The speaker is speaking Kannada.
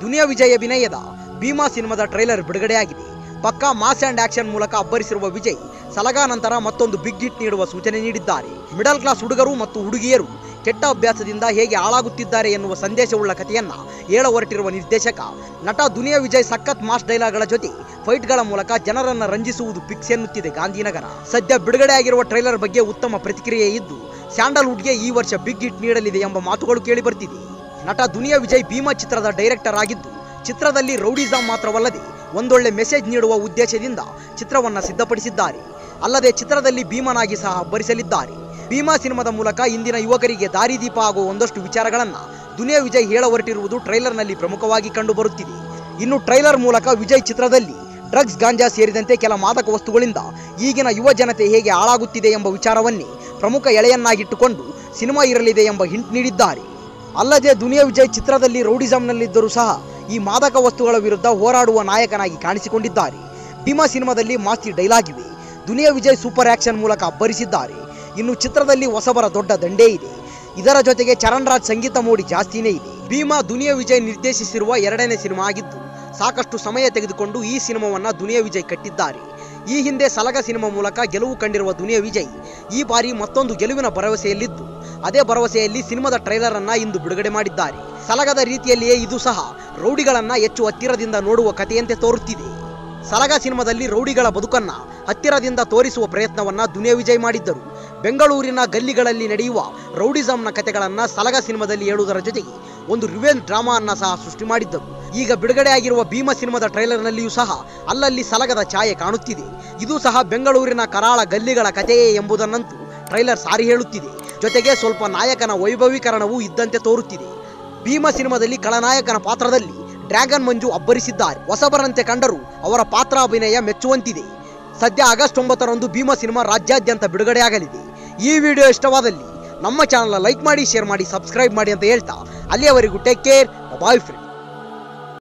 ದುನಿಯಾ ವಿಜಯ್ ಅಭಿನಯದ ಭೀಮಾ ಸಿನಿಮಾದ ಟ್ರೈಲರ್ ಬಿಡುಗಡೆಯಾಗಿದೆ. ಪಕ್ಕಾ ಮಾಸ್ ಅಂಡ್ ಆಕ್ಷನ್ ಮೂಲಕ ಅಬ್ಬರಿಸಿರುವ ವಿಜಯ್ ಸಲಗಾ ನಂತರ ಮತ್ತೊಂದು ಬಿಗ್ ಹಿಟ್ ನೀಡುವ ಸೂಚನೆ ನೀಡಿದ್ದಾರೆ. ಮಿಡಲ್ ಕ್ಲಾಸ್ ಹುಡುಗರು ಮತ್ತು ಹುಡುಗಿಯರು ಕೆಟ್ಟ ಅಭ್ಯಾಸದಿಂದ ಹೇಗೆ ಹಾಳಾಗುತ್ತಿದ್ದಾರೆ ಎನ್ನುವ ಸಂದೇಶವುಳ್ಳ ಕಥೆಯನ್ನ ಹೇಳ ಹೊರಟಿರುವ ನಿರ್ದೇಶಕ ನಟ ದುನಿಯಾ ವಿಜಯ್ ಸಖತ್ ಮಾಸ್ ಡೈಲಾಗ್ಗಳ ಜೊತೆ ಫೈಟ್ಗಳ ಮೂಲಕ ಜನರನ್ನ ರಂಜಿಸುವುದು ಫಿಕ್ಸ್ ಎನ್ನುತ್ತಿದೆ ಗಾಂಧಿನಗರ. ಸದ್ಯ ಬಿಡುಗಡೆಯಾಗಿರುವ ಟ್ರೈಲರ್ ಬಗ್ಗೆ ಉತ್ತಮ ಪ್ರತಿಕ್ರಿಯೆ ಇದ್ದು ಸ್ಯಾಂಡಲ್ವುಡ್ಗೆ ಈ ವರ್ಷ ಬಿಗ್ ಹಿಟ್ ನೀಡಲಿದೆ ಎಂಬ ಮಾತುಗಳು ಕೇಳಿಬರ್ತಿದೆ. ನಟ ದುನಿಯಾ ವಿಜಯ್ ಭೀಮಾ ಚಿತ್ರದ ಡೈರೆಕ್ಟರ್ ಆಗಿದ್ದು ಚಿತ್ರದಲ್ಲಿ ರೌಡಿಸಂ ಮಾತ್ರವಲ್ಲದೆ ಒಂದೊಳ್ಳೆ ಮೆಸೇಜ್ ನೀಡುವ ಉದ್ದೇಶದಿಂದ ಚಿತ್ರವನ್ನ ಸಿದ್ಧಪಡಿಸಿದ್ದಾರೆ. ಅಲ್ಲದೆ ಚಿತ್ರದಲ್ಲಿ ಭೀಮನಾಗಿ ಸಹ ಅಬ್ಬರಿಸಲಿದ್ದಾರೆ. ಭೀಮಾ ಸಿನಿಮಾದ ಮೂಲಕ ಇಂದಿನ ಯುವಕರಿಗೆ ದಾರಿದೀಪ ಆಗುವ ಒಂದಷ್ಟು ವಿಚಾರಗಳನ್ನ ದುನಿಯಾ ವಿಜಯ್ ಹೇಳ ಹೊರಟಿರುವುದು ಟ್ರೈಲರ್ನಲ್ಲಿ ಪ್ರಮುಖವಾಗಿ ಕಂಡುಬರುತ್ತಿದೆ. ಇನ್ನು ಟ್ರೈಲರ್ ಮೂಲಕ ವಿಜಯ್ ಚಿತ್ರದಲ್ಲಿ ಡ್ರಗ್ಸ್, ಗಾಂಜಾ ಸೇರಿದಂತೆ ಕೆಲ ಮಾದಕ ವಸ್ತುಗಳಿಂದ ಈಗಿನ ಯುವ ಜನತೆ ಹೇಗೆ ಹಾಳಾಗುತ್ತಿದೆ ಎಂಬ ವಿಚಾರವನ್ನೇ ಪ್ರಮುಖ ಎಳೆಯನ್ನಾಗಿಟ್ಟುಕೊಂಡು ಸಿನಿಮಾ ಇರಲಿದೆ ಎಂಬ ಹಿಂಟ್ ನೀಡಿದ್ದಾರೆ. ಅಲ್ಲದೆ ದುನಿಯಾ ವಿಜಯ್ ಚಿತ್ರದಲ್ಲಿ ರೌಡಿಸಂನಲ್ಲಿದ್ದರೂ ಸಹ ಈ ಮಾದಕ ವಸ್ತುಗಳ ವಿರುದ್ಧ ಹೋರಾಡುವ ನಾಯಕನಾಗಿ ಕಾಣಿಸಿಕೊಂಡಿದ್ದಾರೆ. ಭೀಮಾ ಸಿನಿಮಾದಲ್ಲಿ ಮಾಸ್ತಿ ಡೈಲಾಗ್ ಇವೆ. ದುನಿಯಾ ವಿಜಯ್ ಸೂಪರ್ ಆಕ್ಷನ್ ಮೂಲಕ ಅಬ್ಬರಿಸಿದ್ದಾರೆ. ಇನ್ನು ಚಿತ್ರದಲ್ಲಿ ಹೊಸಬರ ದೊಡ್ಡ ದಂಡೇ ಇದೆ. ಇದರ ಜೊತೆಗೆ ಚರಣ್ ರಾಜ್ ಸಂಗೀತ ಮೋಡಿ ಜಾಸ್ತಿನೇ ಇದೆ. ಭೀಮಾ ದುನಿಯಾ ವಿಜಯ್ ನಿರ್ದೇಶಿಸಿರುವ 2ನೇ ಸಿನಿಮಾ ಆಗಿದ್ದು ಸಾಕಷ್ಟು ಸಮಯ ತೆಗೆದುಕೊಂಡು ಈ ಸಿನಿಮಾವನ್ನ ದುನಿಯಾ ವಿಜಯ್ ಕಟ್ಟಿದ್ದಾರೆ. ಈ ಹಿಂದೆ ಸಲಗ ಸಿನಿಮಾ ಮೂಲಕ ಗೆಲುವು ಕಂಡಿರುವ ದುನಿಯಾ ವಿಜಯ್ ಈ ಬಾರಿ ಮತ್ತೊಂದು ಗೆಲುವಿನ ಭರವಸೆಯಲ್ಲಿದ್ದು ಅದೇ ಭರವಸೆಯಲ್ಲಿ ಸಿನಿಮಾದ ಟ್ರೈಲರ್ ಅನ್ನ ಇಂದು ಬಿಡುಗಡೆ ಮಾಡಿದ್ದಾರೆ. ಸಲಗದ ರೀತಿಯಲ್ಲಿಯೇ ಇದು ಸಹ ರೌಡಿಗಳನ್ನ ಹೆಚ್ಚು ಹತ್ತಿರದಿಂದ ನೋಡುವ ಕಥೆಯಂತೆ ತೋರುತ್ತಿದೆ. ಸಲಗ ಸಿನಿಮಾದಲ್ಲಿ ರೌಡಿಗಳ ಬದುಕನ್ನ ಹತ್ತಿರದಿಂದ ತೋರಿಸುವ ಪ್ರಯತ್ನವನ್ನ ದುನಿಯಾ ವಿಜಯ್ ಮಾಡಿದ್ದರು. ಬೆಂಗಳೂರಿನ ಗಲ್ಲಿಗಳಲ್ಲಿ ನಡೆಯುವ ರೌಡಿಸಂನ ಕಥೆಗಳನ್ನ ಸಲಗ ಸಿನಿಮಾದಲ್ಲಿ ಹೇಳುವುದರ ಜೊತೆಗೆ ಒಂದು ರಿವೆಂಜ್ ಡ್ರಾಮಾ ಅನ್ನ ಸಹ ಸೃಷ್ಟಿ ಮಾಡಿದ್ದರು. ಈಗ ಬಿಡುಗಡೆಯಾಗಿರುವ ಭೀಮಾ ಸಿನಿಮಾದ ಟ್ರೈಲರ್ನಲ್ಲಿಯೂ ಸಹ ಅಲ್ಲಲ್ಲಿ ಸಲಗದ ಛಾಯೆ ಕಾಣುತ್ತಿದೆ. ಇದು ಸಹ ಬೆಂಗಳೂರಿನ ಕರಾಳ ಗಲ್ಲಿಗಳ ಕಥೆಯೇ ಎಂಬುದನ್ನಂತೂ ಟ್ರೈಲರ್ ಸಾರಿ ಹೇಳುತ್ತಿದೆ. ಜೊತೆಗೆ ಸ್ವಲ್ಪ ನಾಯಕನ ವೈಭವೀಕರಣವೂ ಇದ್ದಂತೆ ತೋರುತ್ತಿದೆ. ಭೀಮಾ ಸಿನಿಮಾದಲ್ಲಿ ಖಳನಾಯಕನ ಪಾತ್ರದಲ್ಲಿ ಡ್ರ್ಯಾಗನ್ ಮಂಜು ಅಬ್ಬರಿಸಿದ್ದಾರೆ. ಹೊಸಬರಂತೆ ಕಂಡರೂ ಅವರ ಪಾತ್ರಾಭಿನಯ ಮೆಚ್ಚುವಂತಿದೆ. ಸದ್ಯ ಆಗಸ್ಟ್ 9ರಂದು ಭೀಮಾ ಸಿನಿಮಾ ರಾಜ್ಯಾದ್ಯಂತ ಬಿಡುಗಡೆಯಾಗಲಿದೆ. ಈ ವಿಡಿಯೋ ಇಷ್ಟವಾದಲ್ಲಿ ನಮ್ಮ ಚಾನಲ್ ಲೈಕ್ ಮಾಡಿ, ಶೇರ್ ಮಾಡಿ, ಸಬ್ಸ್ಕ್ರೈಬ್ ಮಾಡಿ ಅಂತ ಹೇಳ್ತಾ ಅಲ್ಲಿಯವರೆಗೂ ಟೇಕ್ ಕೇರ್, ಬಾಯ್ ಫ್ರೆಂಡ್.